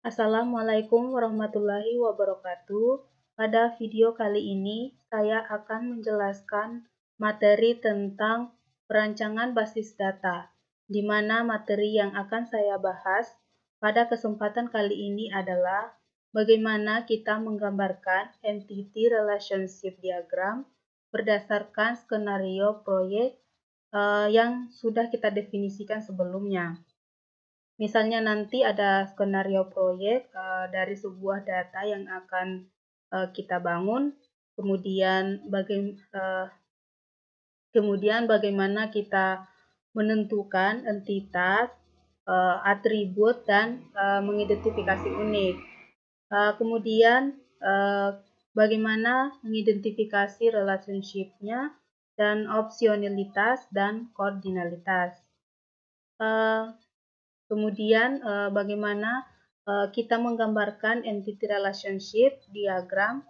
Assalamualaikum warahmatullahi wabarakatuh. Pada video kali ini, saya akan menjelaskan materi tentang perancangan basis data, di mana materi yang akan saya bahas pada kesempatan kali ini adalah bagaimana kita menggambarkan entity relationship diagram berdasarkan skenario proyek yang sudah kita definisikan sebelumnya. Misalnya nanti ada skenario proyek dari sebuah data yang akan kita bangun, kemudian bagaimana kita menentukan entitas, atribut, dan mengidentifikasi unit. Kemudian bagaimana mengidentifikasi relationship-nya dan opsionalitas dan koordinalitas. Kemudian bagaimana kita menggambarkan entity relationship diagram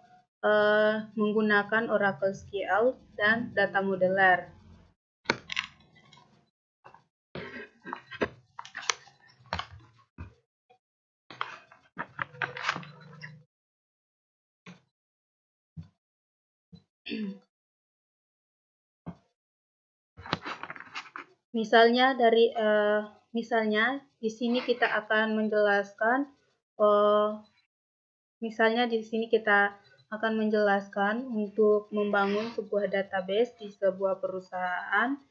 menggunakan Oracle SQL dan data modeler. Misalnya di sini kita akan menjelaskan untuk membangun sebuah database di sebuah perusahaan.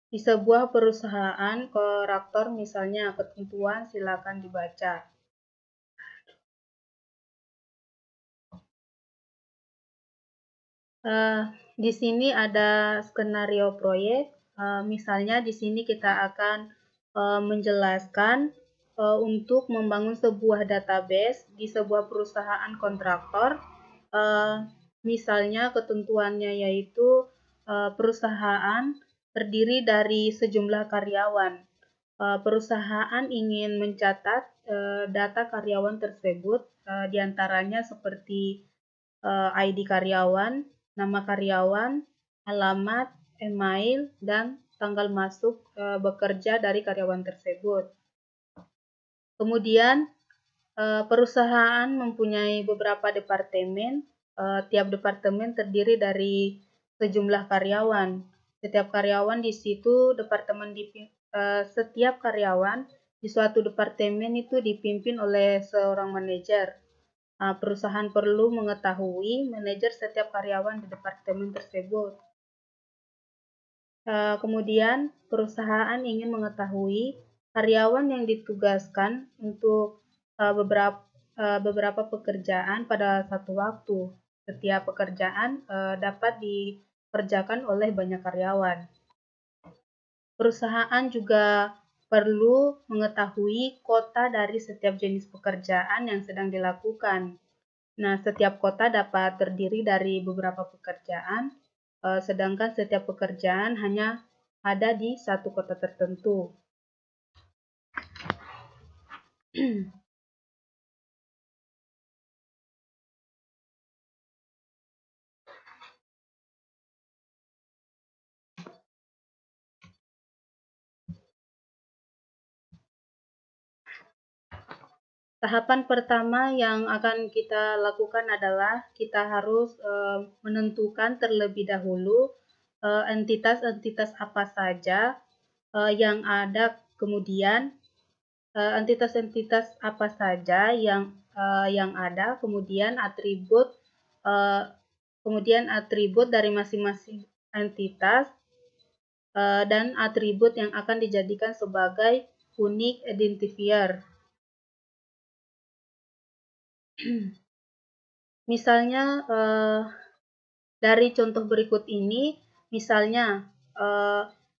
Di sebuah perusahaan kontraktor, misalnya ketentuan silakan dibaca. Di sini ada skenario proyek. Misalnya di sini kita akan menjelaskan untuk membangun sebuah database di sebuah perusahaan kontraktor. Misalnya ketentuannya yaitu perusahaan terdiri dari sejumlah karyawan. Perusahaan ingin mencatat data karyawan tersebut, diantaranya seperti ID karyawan, nama karyawan, alamat, email, dan tanggal masuk bekerja dari karyawan tersebut. Kemudian perusahaan mempunyai beberapa departemen. Tiap departemen terdiri dari sejumlah karyawan. Setiap karyawan di suatu departemen itu dipimpin oleh seorang manajer. Perusahaan perlu mengetahui manajer setiap karyawan di departemen tersebut. Kemudian perusahaan ingin mengetahui karyawan yang ditugaskan untuk beberapa pekerjaan pada satu waktu. Setiap pekerjaan dapat dikerjakan oleh banyak karyawan. Perusahaan juga perlu mengetahui kota dari setiap jenis pekerjaan yang sedang dilakukan. Nah, setiap kota dapat terdiri dari beberapa pekerjaan, sedangkan setiap pekerjaan hanya ada di satu kota tertentu. Tahapan pertama yang akan kita lakukan adalah kita harus menentukan terlebih dahulu entitas-entitas apa saja yang ada, kemudian entitas-entitas apa saja yang ada, kemudian atribut dari masing-masing entitas dan atribut yang akan dijadikan sebagai unique identifier. Misalnya dari contoh berikut ini, misalnya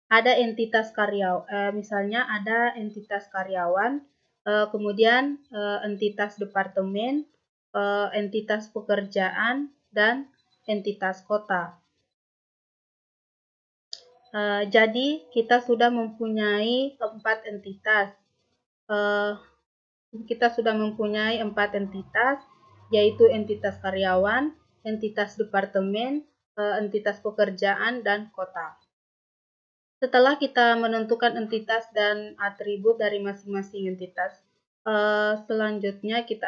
ada entitas karyawan, kemudian entitas departemen, entitas pekerjaan, dan entitas kota. Jadi kita sudah mempunyai empat entitas, yaitu entitas karyawan, entitas departemen, entitas pekerjaan, dan kota. Setelah kita menentukan entitas dan atribut dari masing-masing entitas, selanjutnya kita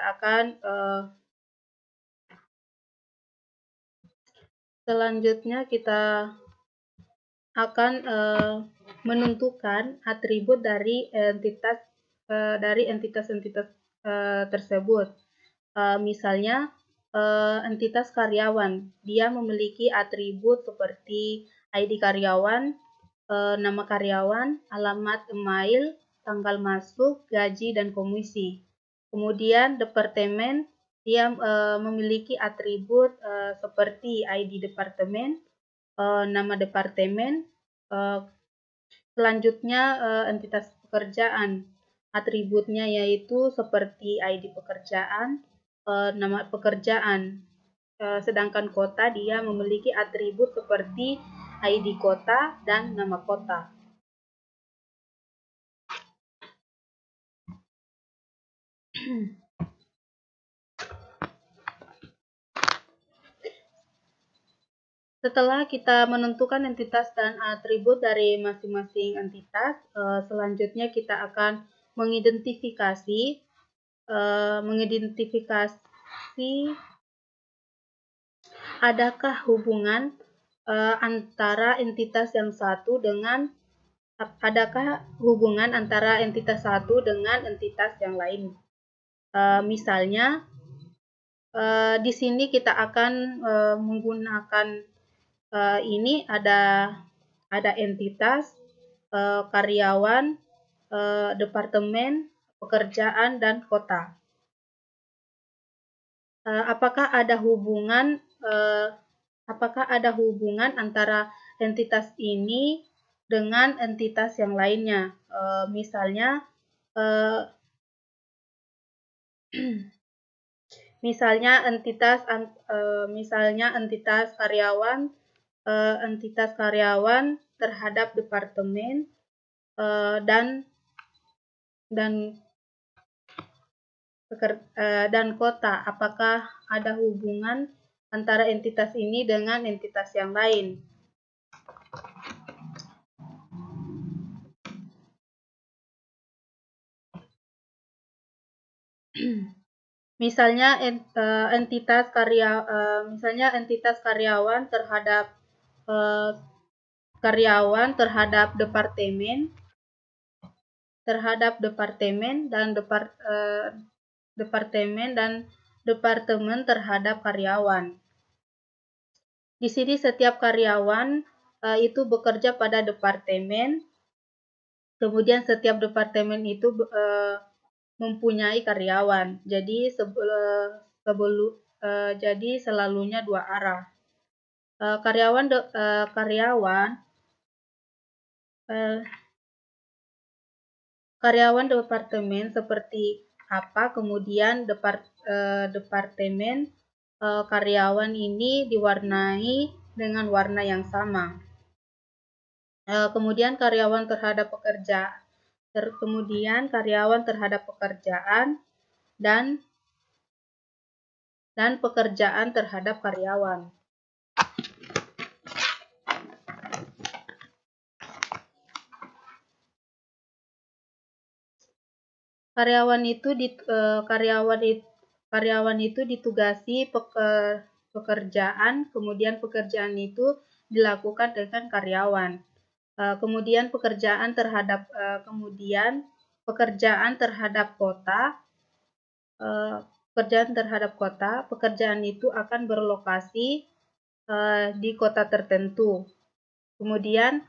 akan menentukan atribut dari entitas-entitas tersebut. Misalnya entitas karyawan, dia memiliki atribut seperti ID karyawan, nama karyawan, alamat email, tanggal masuk, gaji, dan komisi. Kemudian departemen, dia memiliki atribut seperti ID departemen, nama departemen. Selanjutnya entitas pekerjaan, atributnya yaitu seperti ID pekerjaan, nama pekerjaan. Sedangkan kota dia memiliki atribut seperti ID kota dan nama kota. Setelah kita menentukan entitas dan atribut dari masing-masing entitas, selanjutnya kita akan mengidentifikasi adakah hubungan antara entitas satu dengan entitas yang lain. Misalnya di sini kita akan menggunakan ini ada entitas, karyawan, departemen, pekerjaan, dan kota. Apakah ada hubungan antara entitas ini dengan entitas yang lainnya? Misalnya entitas karyawan terhadap departemen dan kota. Apakah ada hubungan antara entitas ini dengan entitas yang lain? Misalnya entitas karyawan terhadap departemen dan departemen terhadap karyawan. Di sini setiap karyawan itu bekerja pada departemen, kemudian setiap departemen itu mempunyai karyawan. Jadi selalunya dua arah. Karyawan departemen seperti apa, kemudian departemen karyawan ini diwarnai dengan warna yang sama. Kemudian karyawan terhadap pekerjaan dan pekerjaan terhadap karyawan. Karyawan itu ditugasi pekerjaan, kemudian pekerjaan itu dilakukan dengan karyawan. Kemudian pekerjaan terhadap kota, pekerjaan itu akan berlokasi di kota tertentu. Kemudian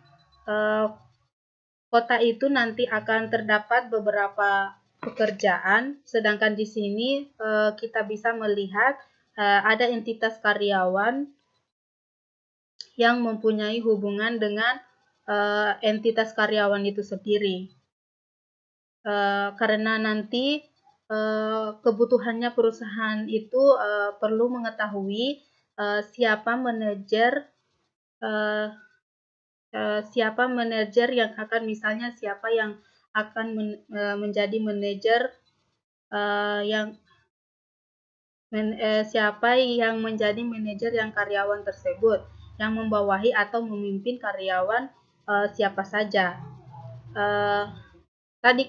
kota itu nanti akan terdapat beberapa pekerjaan, sedangkan di sini kita bisa melihat ada entitas karyawan yang mempunyai hubungan dengan entitas karyawan itu sendiri. Karena nanti kebutuhannya perusahaan itu perlu mengetahui siapa manajer yang akan, misalnya siapa yang akan menjadi manajer, siapa yang menjadi manajer yang karyawan tersebut, yang membawahi atau memimpin karyawan siapa saja. Tadi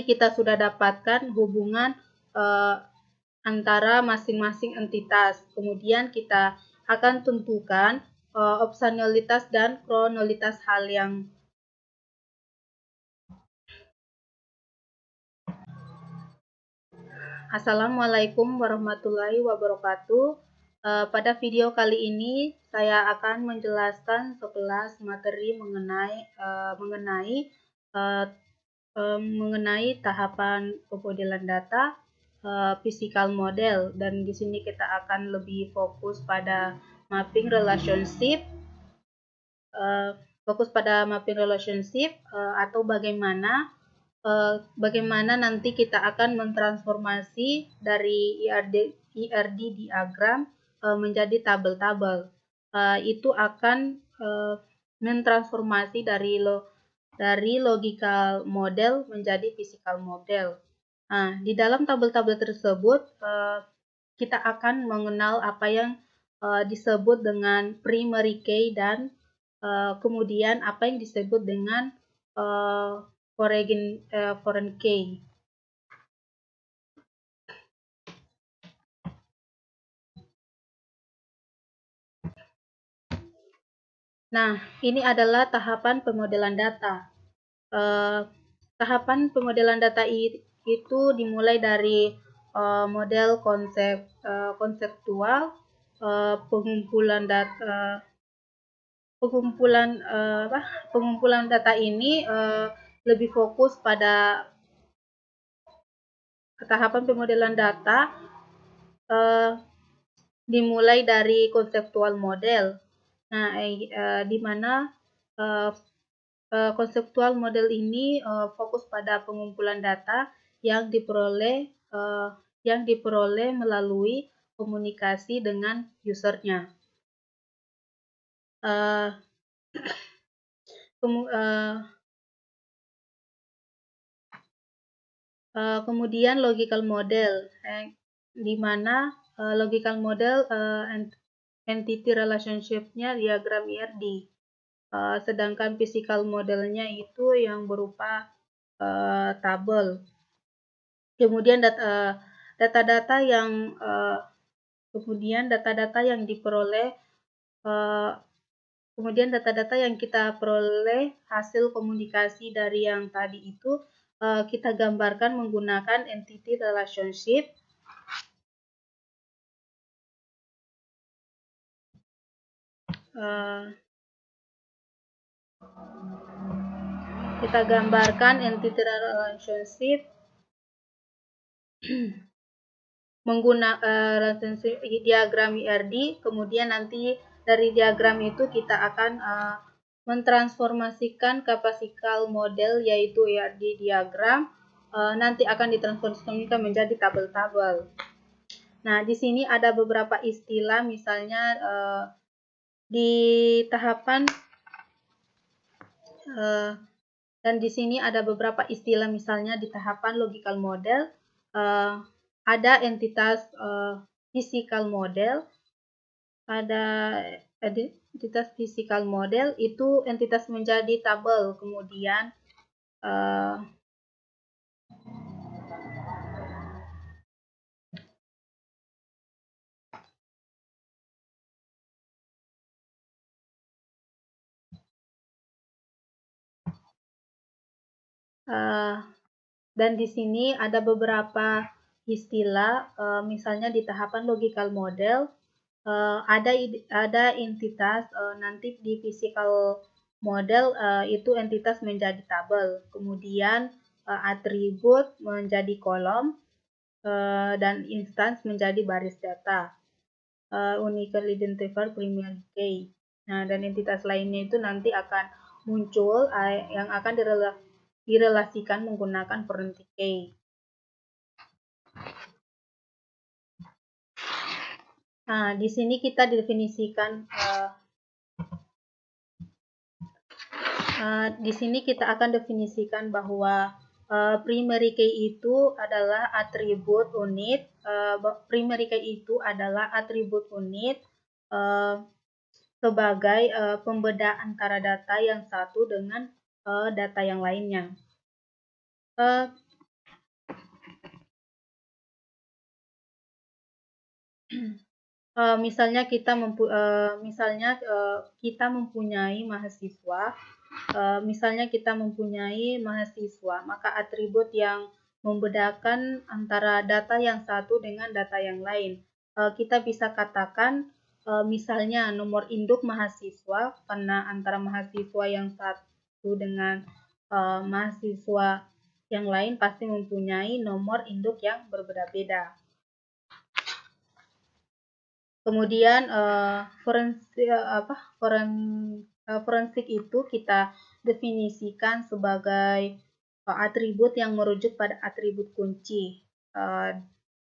kita sudah dapatkan hubungan antara masing-masing entitas. Kemudian kita akan tentukan opsionalitas dan kronolitas hal yang Assalamualaikum warahmatullahi wabarakatuh. Pada video kali ini saya akan menjelaskan 11 materi mengenai tahapan pemodelan data, physical model, dan di sini kita akan lebih fokus pada mapping relationship, atau bagaimana nanti kita akan mentransformasi dari ERD diagram menjadi tabel-tabel. Itu akan mentransformasi dari logical model menjadi physical model. Di dalam tabel-tabel tersebut kita akan mengenal apa yang disebut dengan primary key dan kemudian apa yang disebut dengan foreign key. Nah, ini adalah tahapan pemodelan data. Tahapan pemodelan data itu dimulai dari model konseptual, pengumpulan data ini lebih fokus pada tahapan pemodelan data dimulai dari konseptual model. Nah, di mana konseptual model ini fokus pada pengumpulan data yang diperoleh melalui komunikasi dengan usernya. Kemudian logical model, di mana logical model entity relationship-nya diagram ERD, sedangkan physical modelnya itu yang berupa tabel. Kemudian data-data yang kita peroleh hasil komunikasi dari yang tadi itu kita gambarkan menggunakan entity relationship. Kita gambarkan entity relationship menggunakan diagram ERD. Kemudian nanti dari diagram itu kita akan mentransformasikan ke physical model, yaitu ERD diagram, nanti akan ditransformasikan menjadi tabel-tabel. Nah, di sini ada beberapa istilah, misalnya di tahapan dan di sini ada beberapa istilah, misalnya di tahapan logical model ada entitas physical model, itu entitas menjadi tabel, kemudian dan di sini ada beberapa istilah, misalnya di tahapan logical model ada entitas, nanti di physical model itu entitas menjadi tabel, kemudian atribut menjadi kolom, dan instance menjadi baris data, uniquely identifier primary key. Nah, dan entitas lainnya itu nanti akan muncul yang akan direlasikan menggunakan foreign key. Nah, di sini kita definisikan, di sini kita akan definisikan bahwa Primary key itu adalah atribut unit. Primary key itu adalah atribut unit sebagai pembeda antara data yang satu dengan data yang lainnya. Misalnya kita mempunyai mahasiswa. Misalnya kita mempunyai mahasiswa, maka atribut yang membedakan antara data yang satu dengan data yang lain. Kita bisa katakan misalnya nomor induk mahasiswa, karena antara mahasiswa yang satu dengan mahasiswa yang lain pasti mempunyai nomor induk yang berbeda-beda. Kemudian forensik itu kita definisikan sebagai atribut yang merujuk pada atribut kunci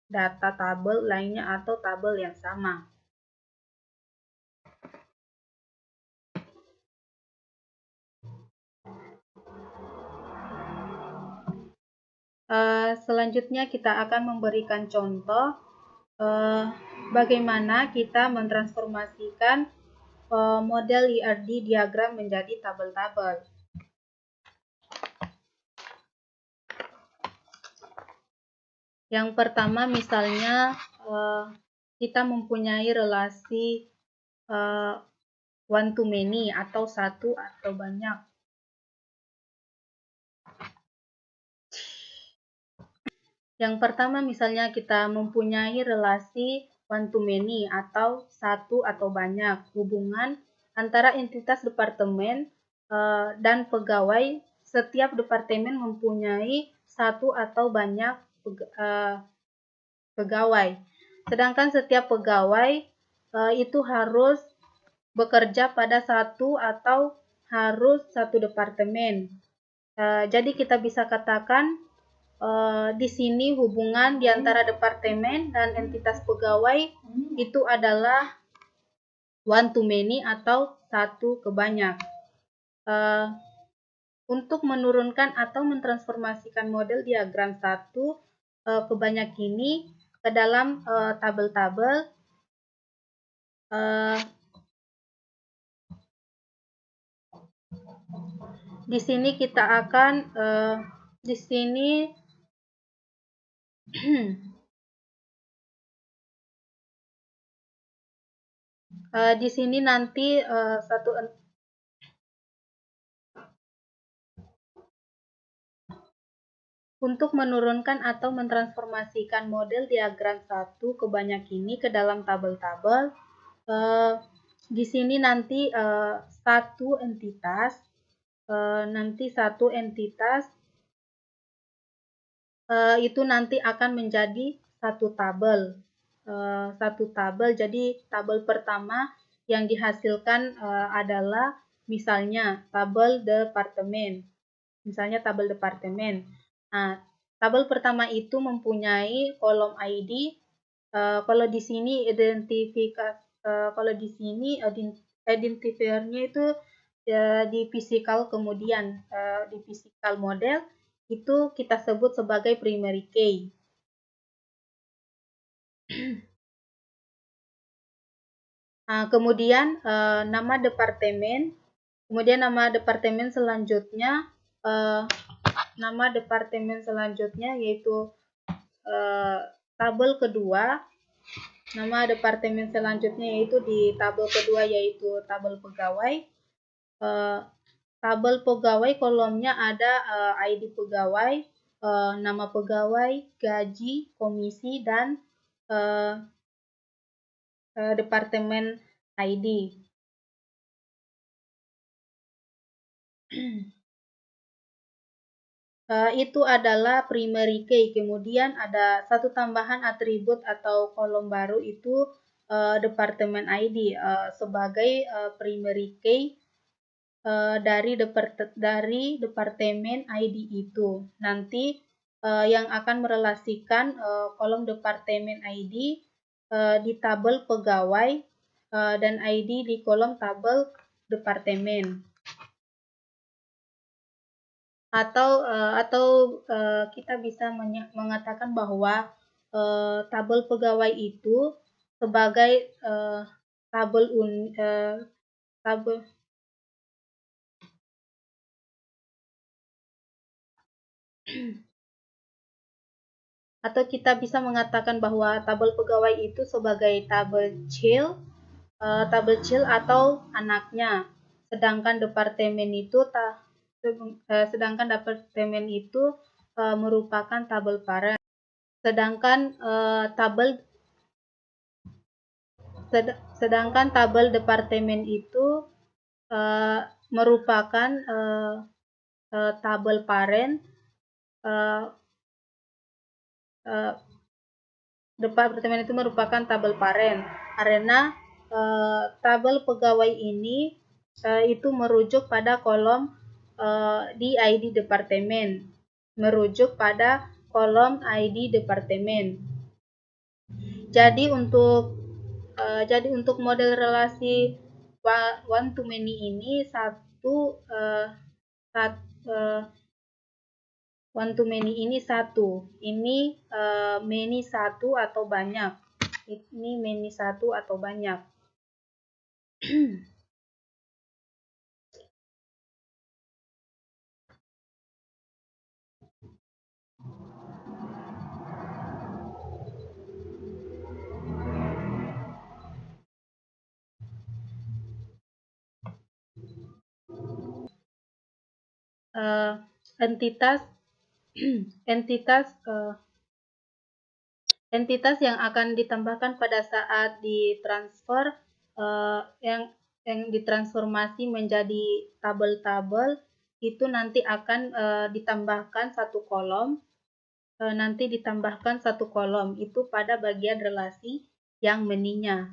data tabel lainnya atau tabel yang sama. Selanjutnya kita akan memberikan contoh bagaimana kita mentransformasikan model IRD diagram menjadi tabel-tabel. Yang pertama, misalnya kita mempunyai relasi one to many atau satu atau banyak. Yang pertama, misalnya kita mempunyai relasi one to many atau satu atau banyak, hubungan antara entitas departemen dan pegawai. Setiap departemen mempunyai satu atau banyak pegawai. Sedangkan setiap pegawai itu harus bekerja pada satu atau harus satu departemen. Jadi kita bisa katakan di sini hubungan di antara departemen dan entitas pegawai itu adalah one to many atau satu ke banyak. Untuk menurunkan atau mentransformasikan model diagram satu ke banyak ini ke dalam tabel-tabel, di sini kita akan di sini nanti untuk menurunkan atau mentransformasikan model diagram satu ke banyak ini ke dalam tabel-tabel, di sini nanti satu entitas itu nanti akan menjadi satu tabel. Jadi tabel pertama yang dihasilkan adalah misalnya tabel departemen. Nah, tabel pertama itu mempunyai kolom ID. Kalau di sini identifiernya itu di physical, kemudian di physical model itu kita sebut sebagai primary key. Nah, kemudian nama departemen selanjutnya, yaitu tabel kedua. Nama departemen selanjutnya yaitu di tabel kedua yaitu tabel pegawai. Tabel pegawai kolomnya ada ID pegawai, nama pegawai, gaji, komisi, dan departemen ID. Itu adalah primary key. Kemudian ada satu tambahan atribut atau kolom baru itu departemen ID sebagai primary key dari departemen ID itu. Nanti yang akan merelasikan kolom departemen ID di tabel pegawai dan ID di kolom tabel departemen. kita bisa mengatakan bahwa tabel pegawai itu sebagai tabel tabel atau kita bisa mengatakan bahwa tabel pegawai itu sebagai tabel child atau anaknya, sedangkan departemen itu merupakan tabel parent. Sedangkan tabel departemen itu merupakan tabel parent. Departemen itu merupakan tabel parent karena tabel pegawai ini itu merujuk pada kolom di ID departemen, Jadi untuk model relasi one to many ini ini many satu atau banyak. Ini many satu atau banyak. Entitas yang akan ditambahkan pada saat ditransfer yang ditransformasi menjadi tabel-tabel itu nanti akan ditambahkan satu kolom itu pada bagian relasi yang meninya.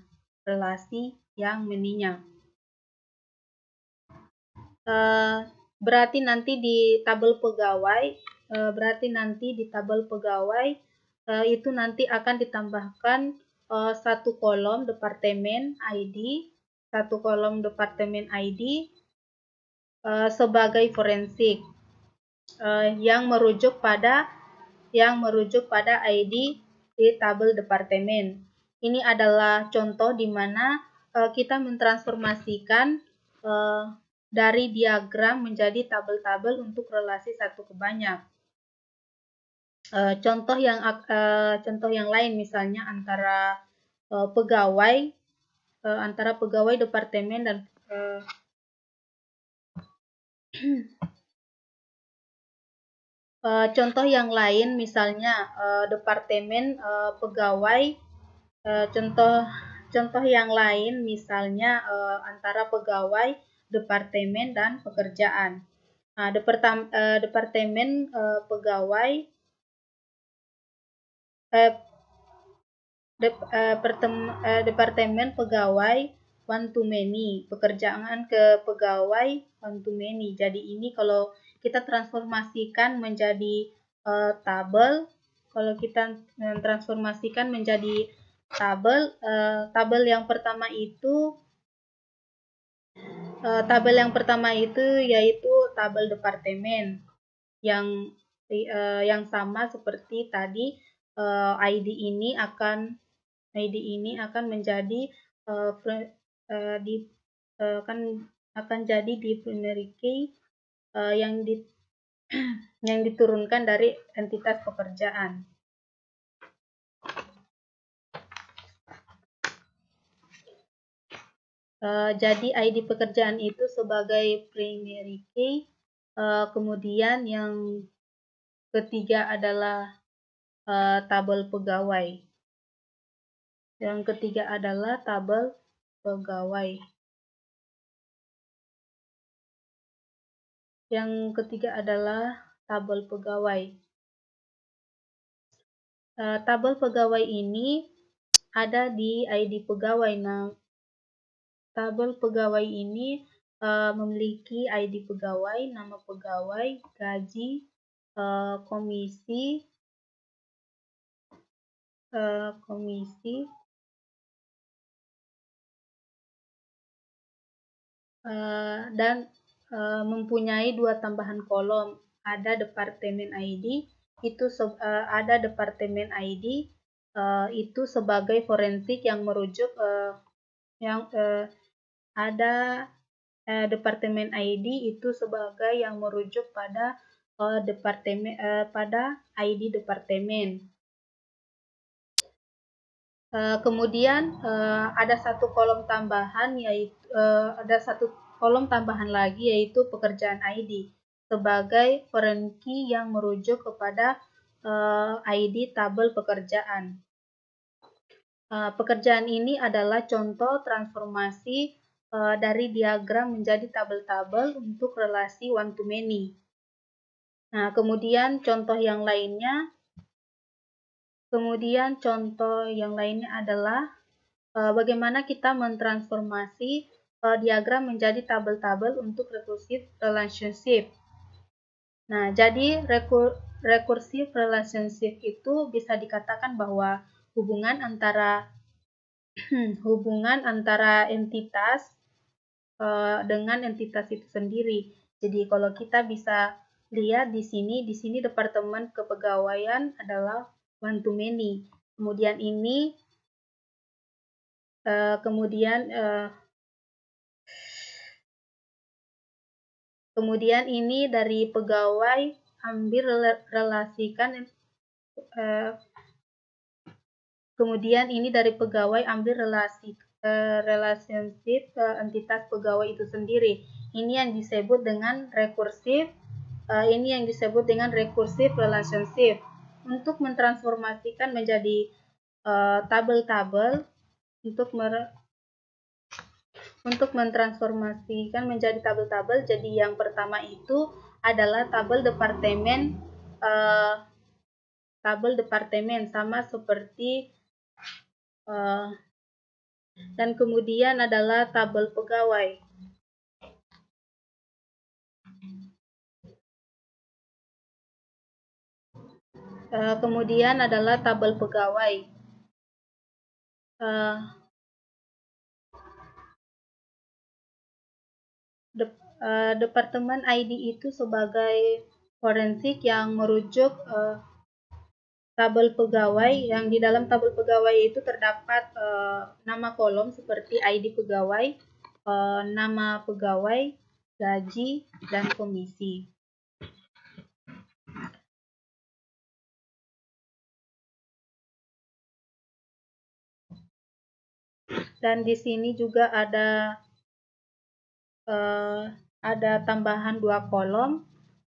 Berarti nanti di tabel pegawai itu nanti akan ditambahkan satu kolom departemen ID sebagai forensik yang merujuk pada ID di tabel departemen. Ini adalah contoh di mana kita mentransformasikan dari diagram menjadi tabel-tabel untuk relasi satu ke banyak. Contoh yang lain misalnya antara pegawai departemen dan contoh yang lain misalnya departemen pegawai. Contoh yang lain misalnya antara pegawai, departemen dan pekerjaan. Departemen pegawai departemen pegawai one to many, pekerjaan ke pegawai one to many. Jadi ini kalau kita transformasikan menjadi tabel, tabel yang pertama itu yaitu tabel departemen yang sama seperti tadi. ID ini akan menjadi di primary key yang diturunkan dari entitas pekerjaan. Jadi ID pekerjaan itu sebagai primary key. Kemudian yang ketiga adalah tabel pegawai. Yang ketiga adalah tabel pegawai. Tabel pegawai ini ada di ID pegawai. Nah, tabel pegawai ini memiliki ID pegawai, nama pegawai, gaji, komisi, dan mempunyai dua tambahan kolom. ada departemen ID itu sebagai forensik yang merujuk departemen ID itu sebagai yang merujuk pada ID departemen. Kemudian ada satu kolom tambahan lagi yaitu pekerjaan ID sebagai forenki yang merujuk kepada ID tabel pekerjaan. Pekerjaan ini adalah contoh transformasi dari diagram menjadi tabel-tabel untuk relasi one to many. Nah, kemudian contoh yang lainnya adalah bagaimana kita mentransformasi diagram menjadi tabel-tabel untuk recursive relationship. Nah, jadi recursive relationship itu bisa dikatakan bahwa hubungan antara entitas dengan entitas itu sendiri. Jadi kalau kita bisa lihat di sini departemen kepegawaian adalah one to many. Kemudian ini dari pegawai ambil relationship entitas pegawai itu sendiri. Ini yang disebut dengan recursive relationship. Untuk mentransformasikan menjadi tabel-tabel, jadi yang pertama itu adalah tabel departemen sama seperti dan kemudian adalah tabel pegawai. Kemudian adalah tabel pegawai. Departemen ID itu sebagai forensik yang merujuk tabel pegawai, yang di dalam tabel pegawai itu terdapat nama kolom seperti ID pegawai, nama pegawai, gaji, dan komisi. Dan di sini juga ada tambahan dua kolom.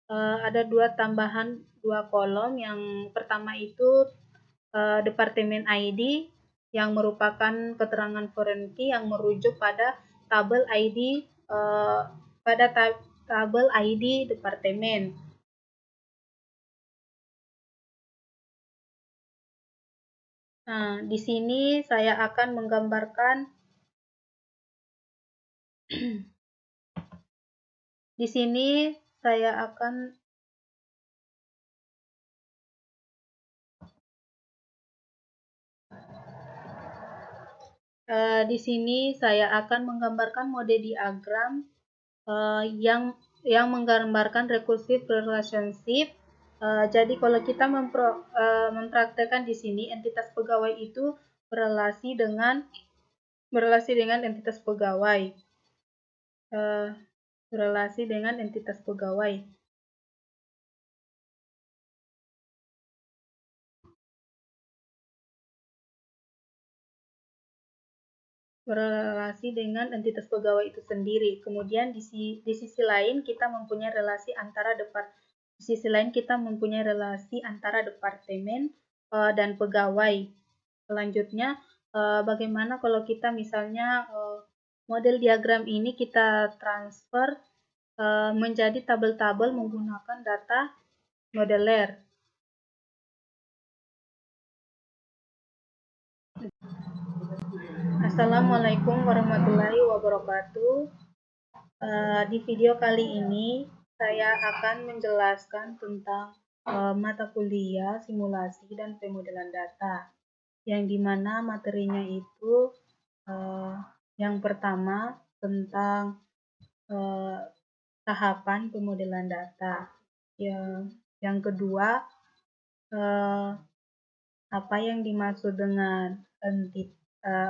Ada tambahan dua kolom. Yang pertama itu departemen ID yang merupakan keterangan forensik yang merujuk pada tabel ID tabel ID departemen. Nah, di sini saya akan menggambarkan di sini saya akan menggambarkan mode diagram yang menggambarkan recursive relationship. Jadi kalau kita mempraktekkan di sini, entitas pegawai itu berrelasi dengan entitas pegawai. Berrelasi dengan entitas pegawai itu sendiri. Kemudian di sisi lain kita mempunyai relasi antara departemen dan pegawai. Selanjutnya, bagaimana kalau kita misalnya model diagram ini kita transfer menjadi tabel-tabel menggunakan data modeler. Assalamualaikum warahmatullahi wabarakatuh. Di video kali ini saya akan menjelaskan tentang mata kuliah simulasi dan pemodelan data, yang dimana materinya itu yang pertama tentang tahapan pemodelan data. Ya, yang kedua, apa yang dimaksud dengan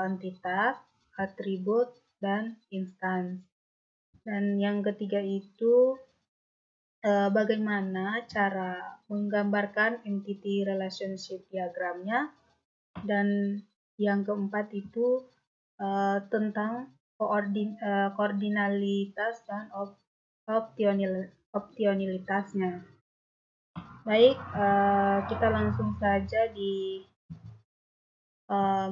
entitas, atribut, dan instans. Dan yang ketiga itu bagaimana cara menggambarkan entity relationship diagramnya. Dan yang keempat itu tentang koordinalitas dan optionalitasnya. Baik, kita langsung saja di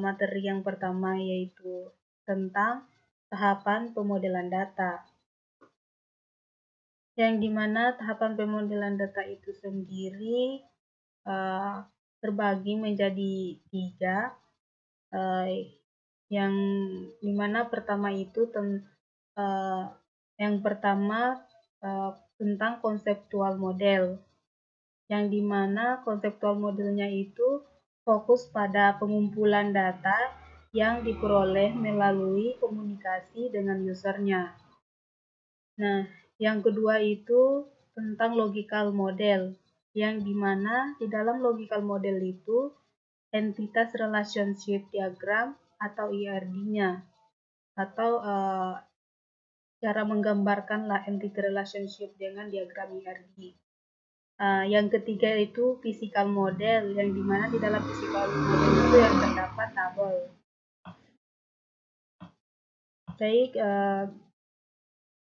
materi yang pertama, yaitu tentang tahapan pemodelan data. Yang dimana tahapan pemodelan data itu sendiri terbagi menjadi 3, yang dimana pertama itu tentang konseptual model, yang dimana konseptual modelnya itu fokus pada pengumpulan data yang diperoleh melalui komunikasi dengan usernya. Nah, yang kedua itu tentang logical model, yang dimana di dalam logical model itu entitas relationship diagram atau IRD-nya, atau cara menggambarkanlah entity relationship dengan diagram IRD. Yang ketiga itu physical model, yang dimana di dalam physical model itu yang terdapat tabel. Baik,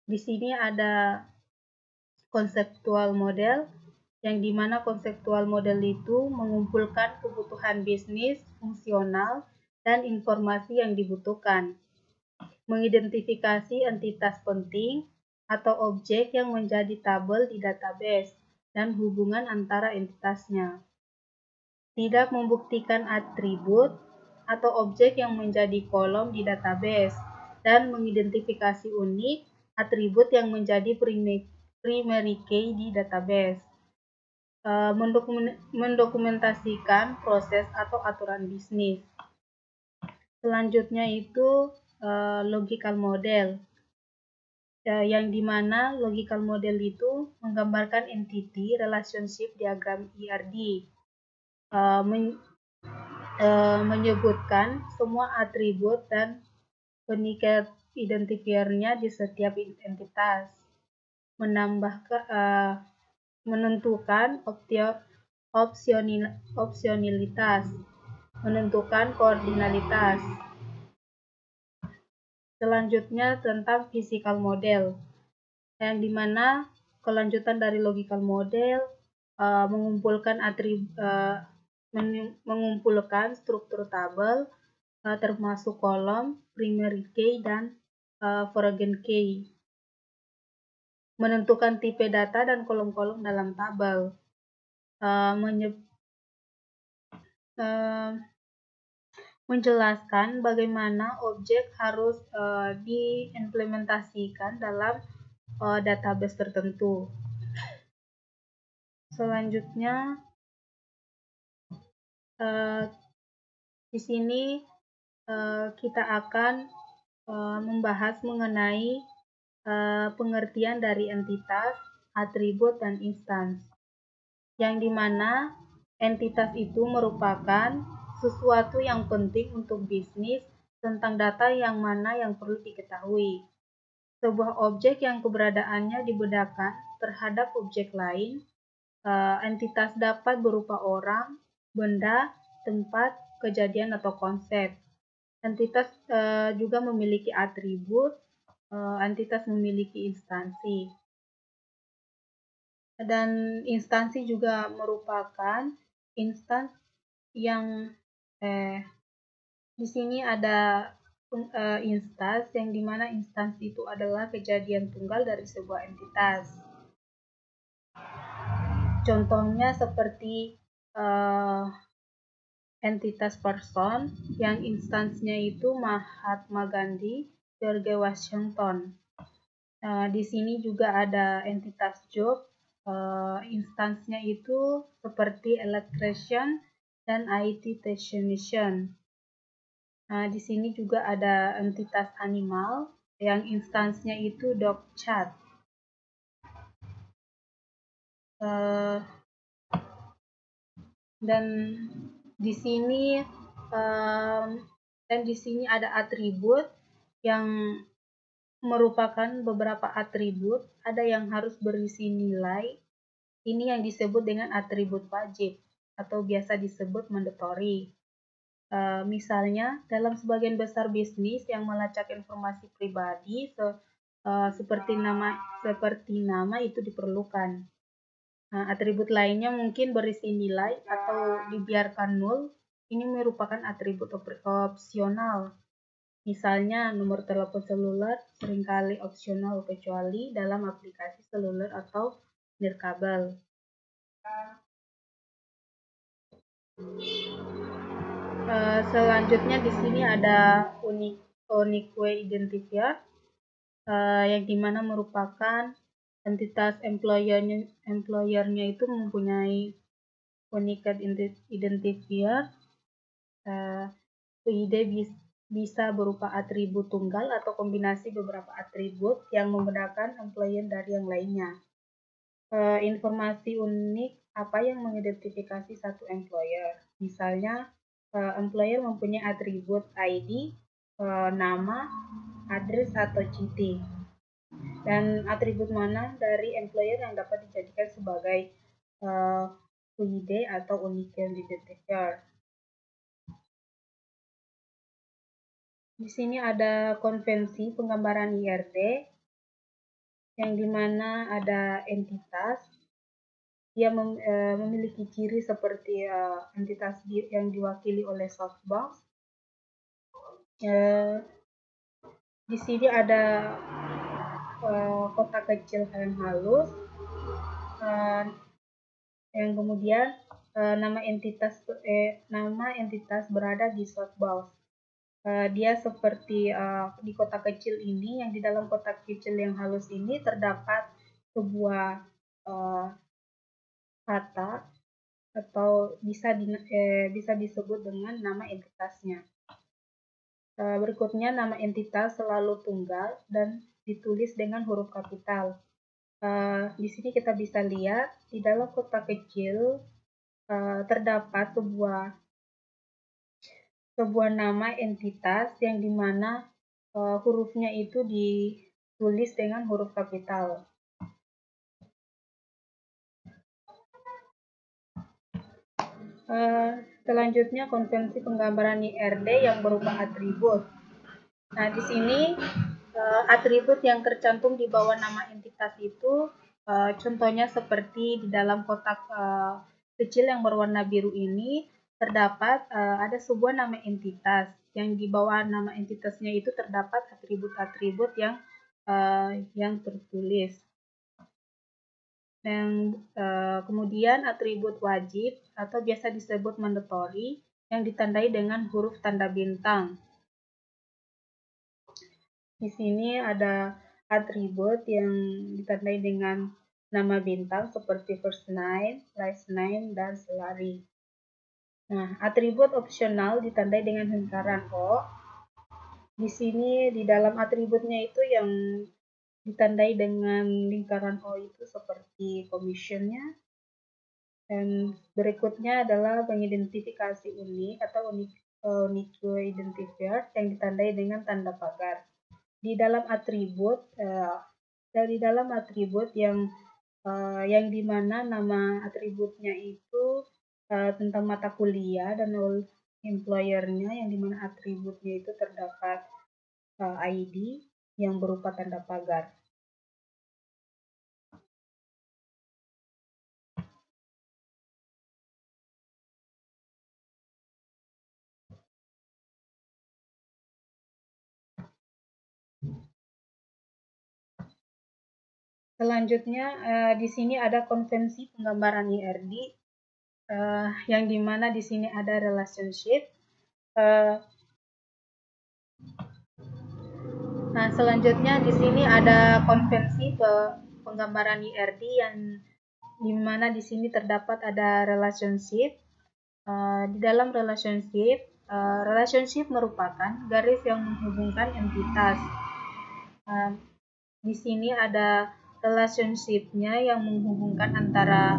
di sini ada konseptual model, yang dimana konseptual model itu mengumpulkan kebutuhan bisnis, fungsional, dan informasi yang dibutuhkan, mengidentifikasi entitas penting atau objek yang menjadi tabel di database, dan hubungan antara entitasnya. Tidak membuktikan atribut atau objek yang menjadi kolom di database, dan mengidentifikasi unik atribut yang menjadi primary key di database. Mendokumentasikan proses atau aturan bisnis. Selanjutnya itu logical model, yang dimana logical model itu menggambarkan entity relationship diagram IRD, menyebutkan semua atribut dan unique identifiernya di setiap entitas, menentukan opsionalitas, menentukan koordinalitas. Selanjutnya tentang physical model, yang dimana kelanjutan dari logical model mengumpulkan struktur tabel termasuk kolom, primary key, dan foreign key. Menentukan tipe data dan kolom-kolom dalam tabel. Menjelaskan bagaimana objek harus diimplementasikan dalam database tertentu. Selanjutnya, di sini kita akan membahas mengenai pengertian dari entitas, atribut, dan instans, yang dimana entitas itu merupakan sesuatu yang penting untuk bisnis tentang data yang mana yang perlu diketahui. Sebuah objek yang keberadaannya dibedakan terhadap objek lain. Entitas dapat berupa orang, benda, tempat, kejadian, atau konsep. Entitas juga memiliki atribut, entitas memiliki instansi. Dan instansi juga merupakan instans yang di sini ada instans, yang dimana instansi itu adalah kejadian tunggal dari sebuah entitas. Contohnya seperti entitas person, yang instansinya itu Mahatma Gandhi, George Washington. Di sini juga ada entitas job, instansinya itu seperti electrician dan IT technician. Di sini juga ada entitas animal, yang instansinya itu dog cat. Uh, dan di sini ada atribut yang merupakan beberapa atribut, ada yang harus berisi nilai. Ini yang disebut dengan atribut wajib atau biasa disebut mandatory. Misalnya, dalam sebagian besar bisnis yang melacak informasi pribadi seperti nama itu diperlukan. Atribut lainnya mungkin berisi nilai atau dibiarkan nol. Ini merupakan atribut opsional. Misalnya, nomor telepon seluler seringkali opsional kecuali dalam aplikasi seluler atau nirkabel. Selanjutnya di sini ada unique identifier yang dimana merupakan entitas employernya itu mempunyai unique identifier. UID bisa berupa atribut tunggal atau kombinasi beberapa atribut yang membedakan employer dari yang lainnya. Informasi unik apa yang mengidentifikasi satu employer. Misalnya, employer mempunyai atribut ID, nama, address, atau city. Dan atribut mana dari employer yang dapat dijadikan sebagai UID atau unique identifier. Di sini ada konvensi penggambaran IRD yang dimana ada entitas. Dia memiliki ciri seperti entitas yang diwakili oleh softbox. Di sini ada kotak kecil yang halus, yang kemudian nama entitas berada di softbox. Dia seperti di kotak kecil ini, yang di dalam kotak kecil yang halus ini terdapat sebuah kata atau bisa disebut dengan nama entitasnya. Berikutnya, nama entitas selalu tunggal dan ditulis dengan huruf kapital. Di sini kita bisa lihat di dalam kotak kecil terdapat sebuah nama entitas yang dimana hurufnya itu ditulis dengan huruf kapital. Selanjutnya, konvensi penggambaran IRD yang berupa atribut. Nah, di sini atribut yang tercantum di bawah nama entitas itu contohnya seperti di dalam kotak kecil yang berwarna biru ini terdapat ada sebuah nama entitas yang di bawah nama entitasnya itu terdapat atribut-atribut yang tertulis. Dan kemudian atribut wajib atau biasa disebut mandatory yang ditandai dengan huruf tanda bintang. Di sini ada atribut yang ditandai dengan nama bintang seperti first name, last name, dan salary. Nah, atribut opsional ditandai dengan lingkaran O. Di sini di dalam atributnya itu yang ditandai dengan lingkaran O itu seperti commissionnya. Dan berikutnya adalah pengidentifikasi unik atau unique identifier yang ditandai dengan tanda pagar. Di dalam atribut yang dimana nama atributnya itu tentang mata kuliah dan employernya yang dimana atributnya itu terdapat ID yang berupa tanda pagar. Selanjutnya di sini ada konvensi penggambaran IRD yang dimana di sini ada relationship. Nah, selanjutnya di sini ada konvensi penggambaran IRD yang dimana di sini terdapat ada relationship. Di dalam relationship merupakan garis yang menghubungkan entitas. Di sini ada relationship-nya yang menghubungkan antara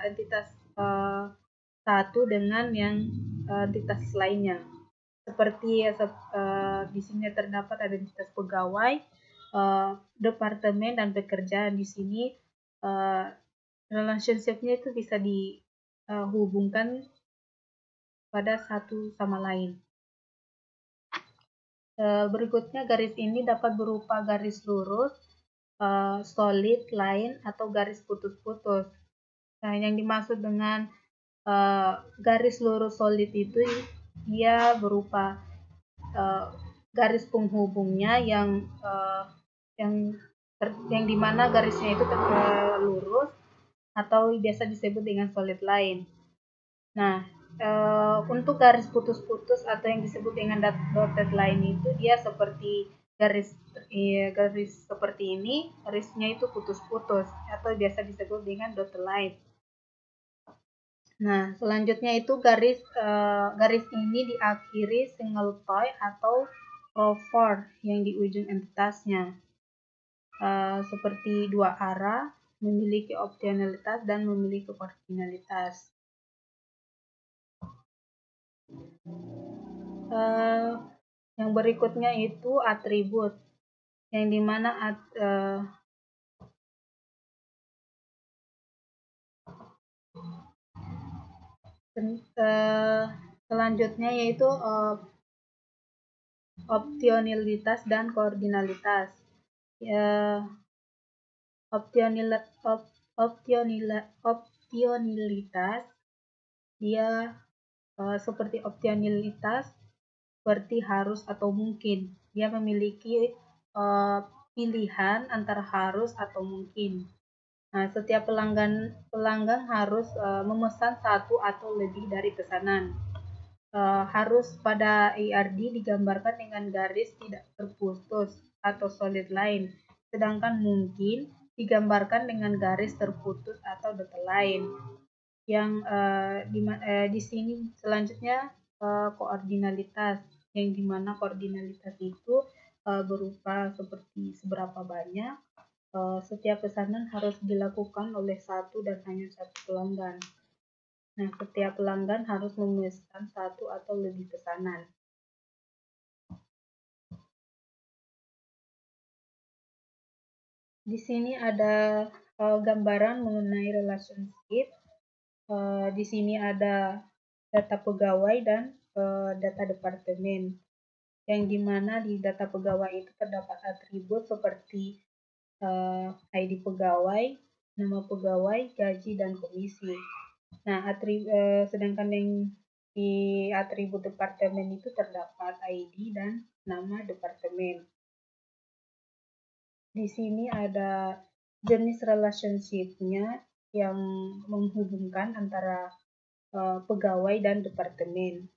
entitas satu dengan yang entitas lainnya. Seperti di sini terdapat ada entitas pegawai, departemen, dan pekerjaan. Di sini relationship-nya itu bisa dihubungkan pada satu sama lain. Berikutnya, garis ini dapat berupa garis lurus, solid line, atau garis putus-putus. Nah, yang dimaksud dengan garis lurus solid itu dia berupa garis penghubungnya yang dimana garisnya itu lurus atau biasa disebut dengan solid line. Nah, untuk garis putus-putus atau yang disebut dengan dotted line itu dia seperti garis seperti ini, garisnya itu putus-putus atau biasa disebut dengan dotted line. Nah, selanjutnya itu garis ini diakhiri single point atau rover yang di ujung entitasnya. Seperti dua arah, memiliki opsionalitas dan memiliki ordinalitas. Yang berikutnya itu atribut, yang dimana selanjutnya yaitu opsionalitas dan koordinalitas. Opsionalitas dia seperti opsionalitas seperti harus atau mungkin. Dia memiliki pilihan antara harus atau mungkin. Nah, setiap pelanggan harus memesan satu atau lebih dari pesanan. Harus pada ERD digambarkan dengan garis tidak terputus atau solid line, sedangkan mungkin digambarkan dengan garis terputus atau dotted line. Yang di sini selanjutnya koordinalitas, yang dimana koordinalitas itu berupa seperti seberapa banyak setiap pesanan harus dilakukan oleh satu dan hanya satu pelanggan. Nah, setiap pelanggan harus memesan satu atau lebih pesanan. Di sini ada gambaran mengenai relationship. Di sini ada data pegawai dan data departemen. Yang dimana di data pegawai itu terdapat atribut seperti ID pegawai, nama pegawai, gaji, dan komisi. Nah, sedangkan yang di atribut departemen itu terdapat ID dan nama departemen. Di sini ada jenis relationship-nya yang menghubungkan antara pegawai dan departemen.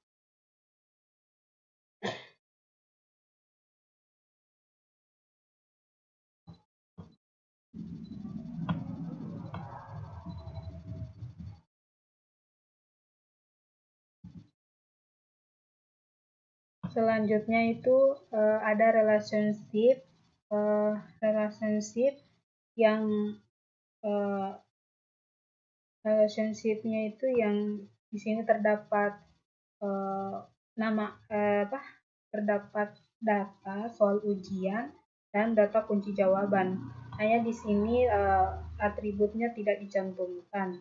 Selanjutnya itu ada relationship yang relationship-nya itu yang di sini terdapat terdapat data soal ujian dan data kunci jawaban. Hanya di sini atributnya tidak dicantumkan.